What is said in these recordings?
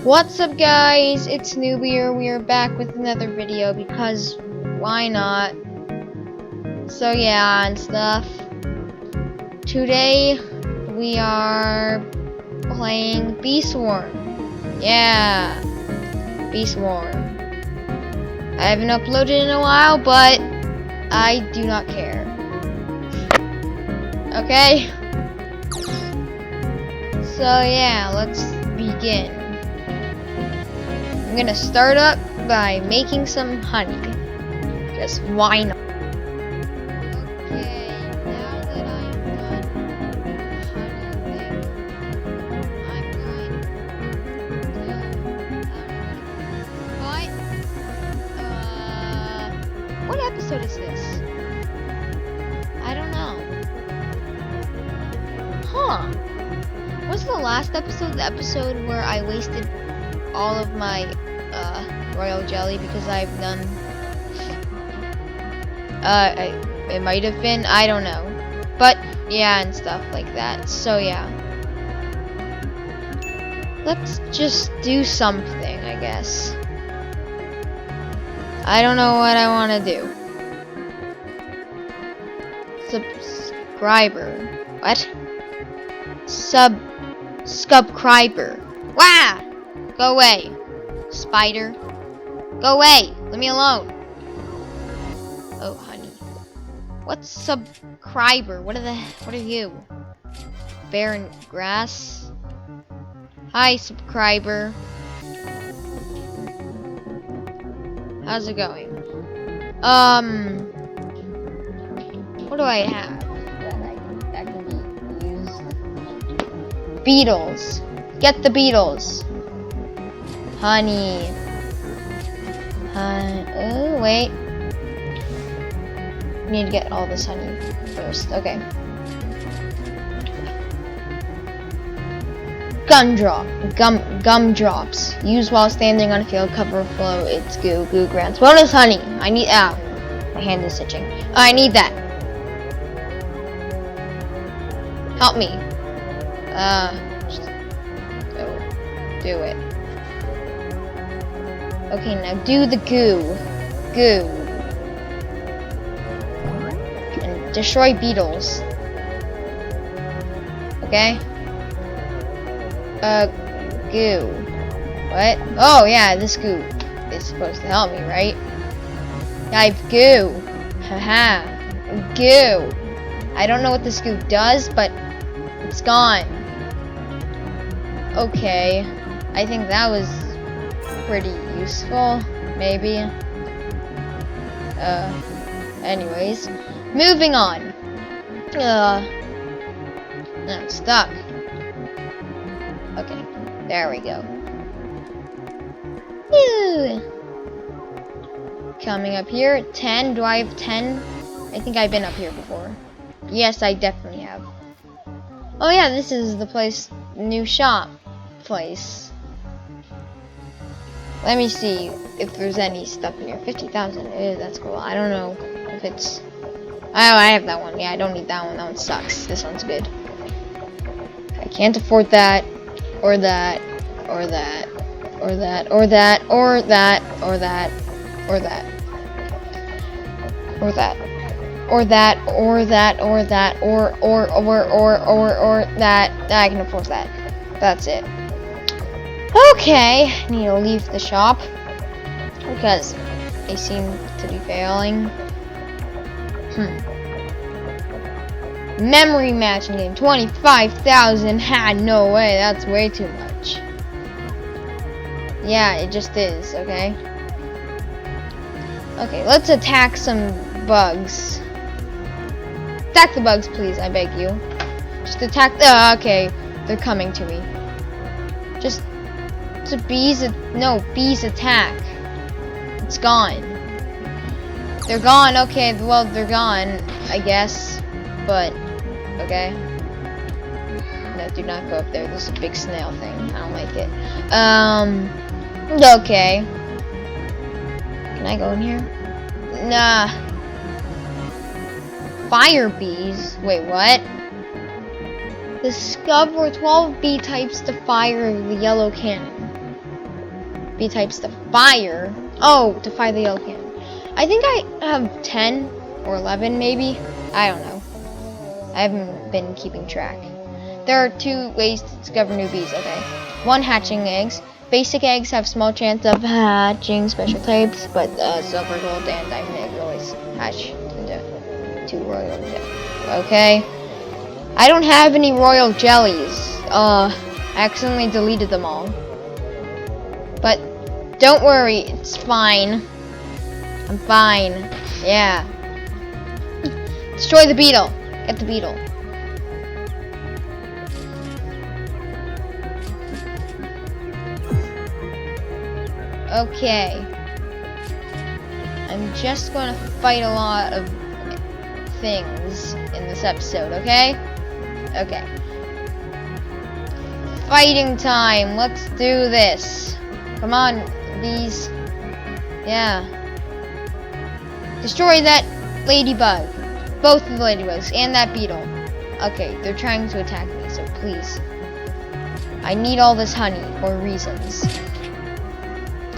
What's up, guys? It's Newbie here. We are back with another video because why not? So yeah, and stuff. Today we are playing Beastborn. Yeah, Beastborn. I haven't uploaded in a while, but I do not care. Okay. So yeah, let's begin. I'm gonna start up by making some honey. Just why not? Okay, now that I'm done honey thing, I'm going to what episode is this? I don't know. Huh. Was the last episode the episode where I wasted all of my royal jelly because I've done it might have been, I don't know, but yeah, and stuff like that. So yeah, let's just do something, I guess. I don't know what I want to do. Subscriber. What? Subscriber. Wow! Go away, spider. Go away. Leave me alone. Oh, honey. What's subscriber? What are you? Barren grass. Hi, subscriber. How's it going? What do I have that can be used? Beetles. Get the beetles. Honey. Oh, wait. Need to get all this honey first. Okay. Gumdrops. Used while standing on a field cover flow. It's goo grants. Bonus honey. I need. Ow. My hand is itching. I need that. Help me. Just do it. Okay, now do the goo. And destroy beetles. Okay? Goo. What? Oh, yeah, this goo is supposed to help me, right? I have goo. Haha. Goo. I don't know what this goo does, but it's gone. Okay. I think that was pretty useful, maybe. Anyways, moving on. I'm stuck. Okay, there we go. Woo. Coming up here, 10. Do I have 10? I think I've been up here before. Yes, I definitely have. Oh yeah, this is the place, new shop place. Let me see if there's any stuff in here. 50,000. That's cool. I don't know if it's. Oh, I have that one. Yeah, I don't need that one. That one sucks. This one's good. I can't afford that, or that, or that, or that, or that, or that, or that, or that, or that, or that, or that, or that, or that. I can afford that. That's it. Okay, I need to leave the shop because they seem to be failing. Memory matching game, 25,000. Ha, no way, that's way too much. Yeah, it just is, okay? Okay, let's attack some bugs. Attack the bugs, please, I beg you. Just attack okay, they're coming to me. Just bees attack. It's gone. They're gone. Okay, well, they're gone, I guess. But okay. No, do not go up there. There's a big snail thing. I don't like it. Okay. Can I go in here? Nah. Fire bees. Wait, what? Discover 12 bee types to fire the yellow cannon. B types to fire. Oh, to fire the yellow cannon. I think I have 10 or 11 maybe. I don't know. I haven't been keeping track. There are 2 ways to discover new bees, okay. 1, hatching eggs. Basic eggs have small chance of hatching special types, but silver, gold, and diamond eggs always hatch into 2 royal jellies. Okay. I don't have any royal jellies. I accidentally deleted them all. But don't worry, it's fine. I'm fine. Yeah. Destroy the beetle. Get the beetle. Okay. I'm just going to fight a lot of things in this episode, okay? Okay. Fighting time. Let's do this. Come on, bees. Yeah. Destroy that ladybug. Both of the ladybugs and that beetle. Okay, they're trying to attack me, so please. I need all this honey for reasons.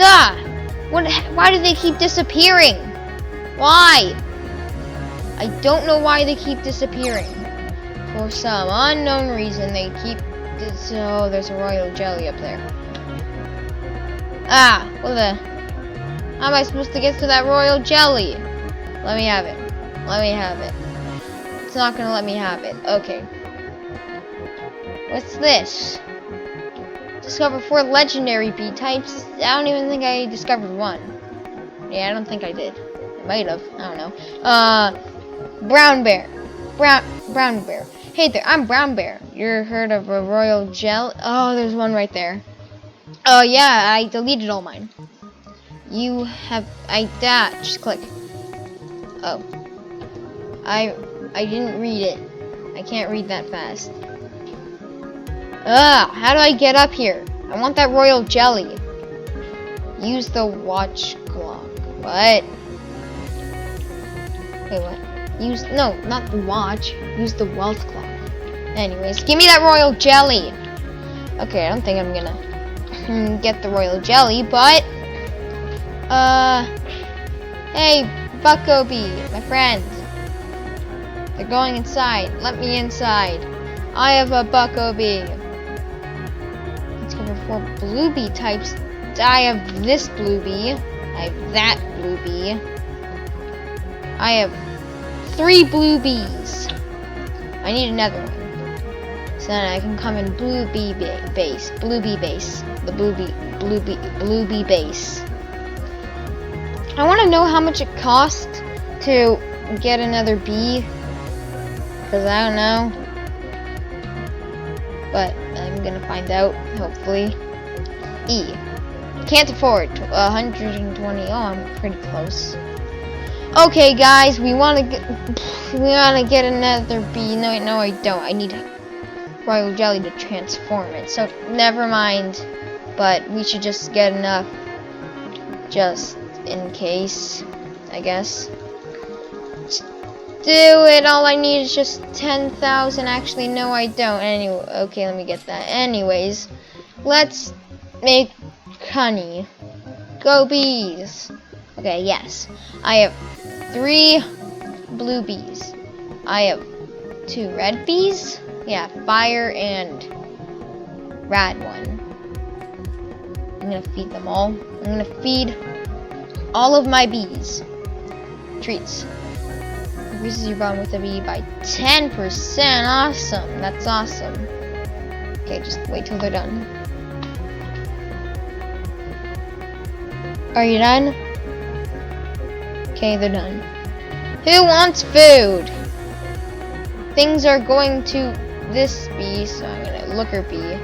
Ah! Why do they keep disappearing? Why? I don't know why they keep disappearing. For some unknown reason, they keep... Oh, there's a royal jelly up there. Ah, what the... How am I supposed to get to that royal jelly? Let me have it. Let me have it. It's not gonna let me have it. Okay. What's this? Discover 4 legendary bee types. I don't even think I discovered 1. Yeah, I don't think I did. I might have. I don't know. Brown bear. Brown bear. Hey there, I'm Brown Bear. You heard of a royal jelly? Oh, there's one right there. Oh yeah, I deleted all mine. You have... just click. Oh. I didn't read it. I can't read that fast. How do I get up here? I want that royal jelly. Use the watch clock. What? Wait, what? No, not the watch. Use the wealth clock. Anyways, give me that royal jelly. Okay, I don't think I'm gonna get the royal jelly, but... Hey, Bucko Bee, my friend. They're going inside. Let me inside. I have a Bucko Bee. Let's go for 4 blue bee types. I have this blue bee. I have that blue bee. I have 3 blue bees. I need another one. So then I can come in blue bee base. Blue bee base. The blue bee base. I want to know how much it costs to get another bee. Because I don't know. But I'm going to find out, hopefully. E. Can't afford 120. Oh, I'm pretty close. Okay, guys, we want to get another bee. No, I don't. I need royal jelly to transform it. So never mind. But we should just get enough, just in case, I guess. Let's do it. All I need is just 10,000. Actually, no, I don't. Anyway, okay, let me get that. Anyways, let's make honey. Go bees. Okay, yes. I have 3 blue bees. I have 2 red bees. Yeah, fire and rat one. I'm gonna feed them all. I'm gonna feed all of my bees treats. Increases your bond with a bee by 10%. Awesome. That's awesome. Okay, just wait till they're done. Are you done? Okay, they're done. Who wants food? Things are going to this bee, so I'm gonna looker bee.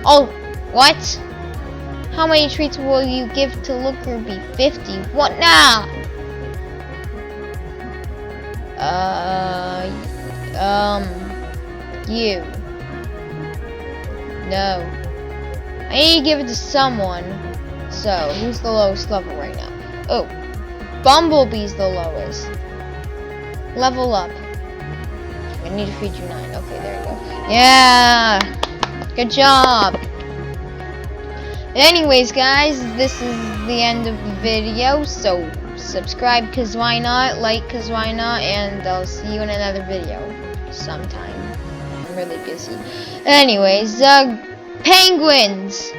Oh, what? How many treats will you give to looker bee? 50. What now? You. No. I need to give it to someone. So, who's the lowest level right now? Oh, Bumblebee's the lowest. Level up. I need to feed you 9. Okay, there you go. Yeah! Good job! Anyways, guys, this is the end of the video. So subscribe, cause why not? Like, cause why not? And I'll see you in another video sometime. I'm really busy. Anyways, penguins.